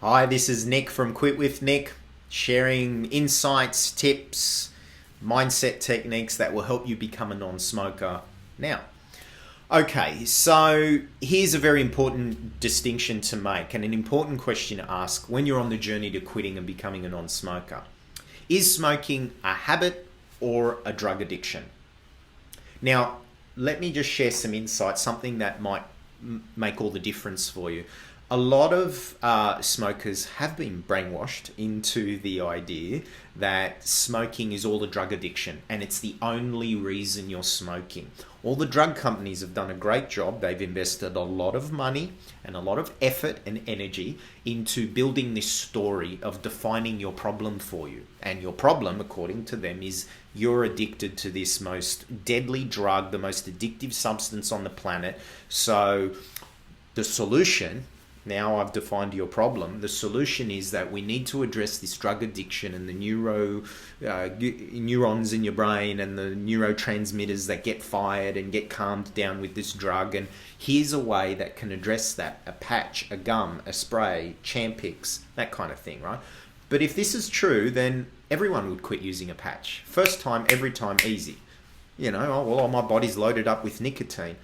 Hi, this is Nick from Quit With Nick, sharing insights, tips, mindset techniques that will help you become a non-smoker now. Okay, so here's a very important distinction to make and an important question to ask when you're on the journey to quitting and becoming a non-smoker. Is smoking a habit or a drug addiction? Now, let me just share some insights, something that might make all the difference for you. A lot of smokers have been brainwashed into the idea that smoking is all a drug addiction and it's the only reason you're smoking. All the drug companies have done a great job. They've invested a lot of money and a lot of effort and energy into building this story of defining your problem for you. And your problem, according to them, is you're addicted to this most deadly drug, the most addictive substance on the planet. So the solution, now I've defined your problem, the solution is that we need to address this drug addiction and the neurons in your brain and the neurotransmitters that get fired and get calmed down with this drug. And here's a way that can address that: a patch, a gum, a spray, Champix, that kind of thing, right? But if this is true, then everyone would quit using a patch. First time, every time, easy. My body's loaded up with nicotine.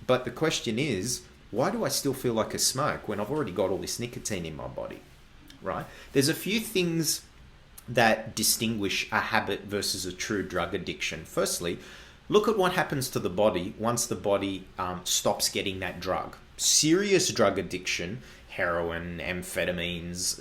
But the question is, why do I still feel like a smoke when I've already got all this nicotine in my body, right? There's a few things that distinguish a habit versus a true drug addiction. Firstly, look at what happens to the body once the body stops getting that drug. Serious drug addiction, heroin, amphetamines,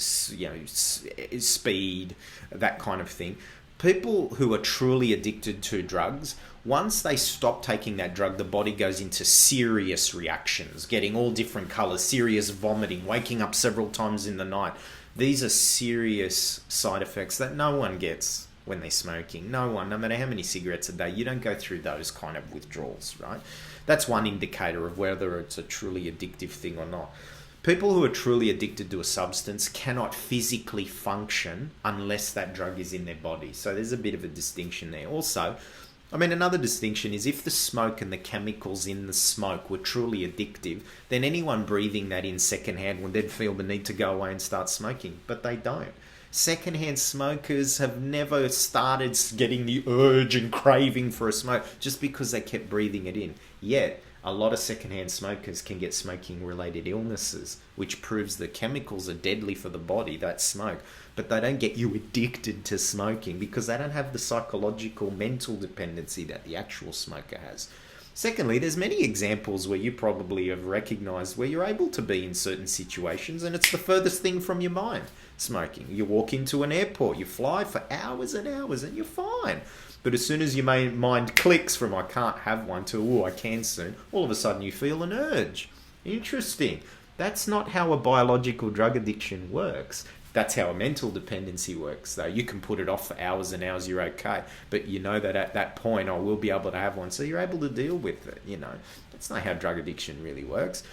speed, that kind of thing. People who are truly addicted to drugs, once they stop taking that drug, the body goes into serious reactions, getting all different colors, serious vomiting, waking up several times in the night. These are serious side effects that no one gets when they're smoking. No one, no matter how many cigarettes a day, you don't go through those kind of withdrawals, right? That's one indicator of whether it's a truly addictive thing or not. People who are truly addicted to a substance cannot physically function unless that drug is in their body. So there's a bit of a distinction there. Also, another distinction is if the smoke and the chemicals in the smoke were truly addictive, then anyone breathing that in secondhand would then feel the need to go away and start smoking, but they don't. Secondhand smokers have never started getting the urge and craving for a smoke just because they kept breathing it in. Yet, a lot of secondhand smokers can get smoking-related illnesses, which proves the chemicals are deadly for the body, that smoke. But they don't get you addicted to smoking because they don't have the psychological, mental dependency that the actual smoker has. Secondly, there's many examples where you probably have recognized where you're able to be in certain situations and it's the furthest thing from your mind, smoking. You walk into an airport, you fly for hours and hours and you're fine. But as soon as your mind clicks from I can't have one to I can soon, all of a sudden you feel an urge. Interesting. That's not how a biological drug addiction works. That's how a mental dependency works, though. You can put it off for hours and hours, you're okay. But you know that at that point I will be able to have one, so you're able to deal with it, That's not how drug addiction really works.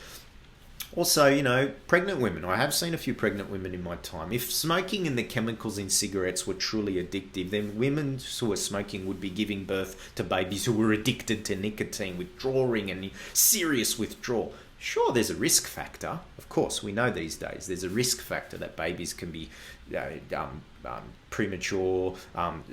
Also, pregnant women. I have seen a few pregnant women in my time. If smoking and the chemicals in cigarettes were truly addictive, then women who are smoking would be giving birth to babies who were addicted to nicotine, withdrawing and serious withdrawal. Sure, there's a risk factor. Of course, we know these days there's a risk factor that babies can be premature,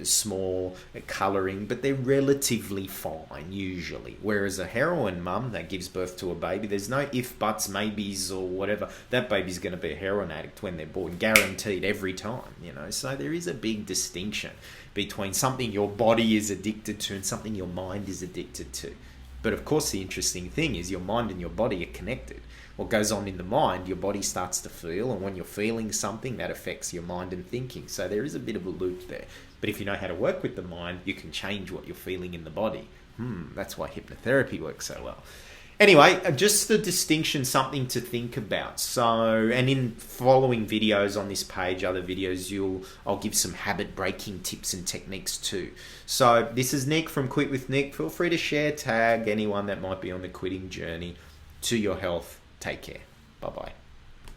small, colouring, but they're relatively fine usually. Whereas a heroin mum that gives birth to a baby, there's no if, buts, maybes or whatever. That baby's going to be a heroin addict when they're born, guaranteed every time, So there is a big distinction between something your body is addicted to and something your mind is addicted to. But of course, the interesting thing is your mind and your body are connected. What goes on in the mind, your body starts to feel, and when you're feeling something, that affects your mind and thinking. So there is a bit of a loop there. But if you know how to work with the mind, you can change what you're feeling in the body. That's why hypnotherapy works so well. Anyway, just the distinction, something to think about. So, and in following videos on this page, other videos, I'll give some habit breaking tips and techniques too. So this is Nick from Quit With Nick. Feel free to share, tag anyone that might be on the quitting journey. To your health. Take care. Bye-bye.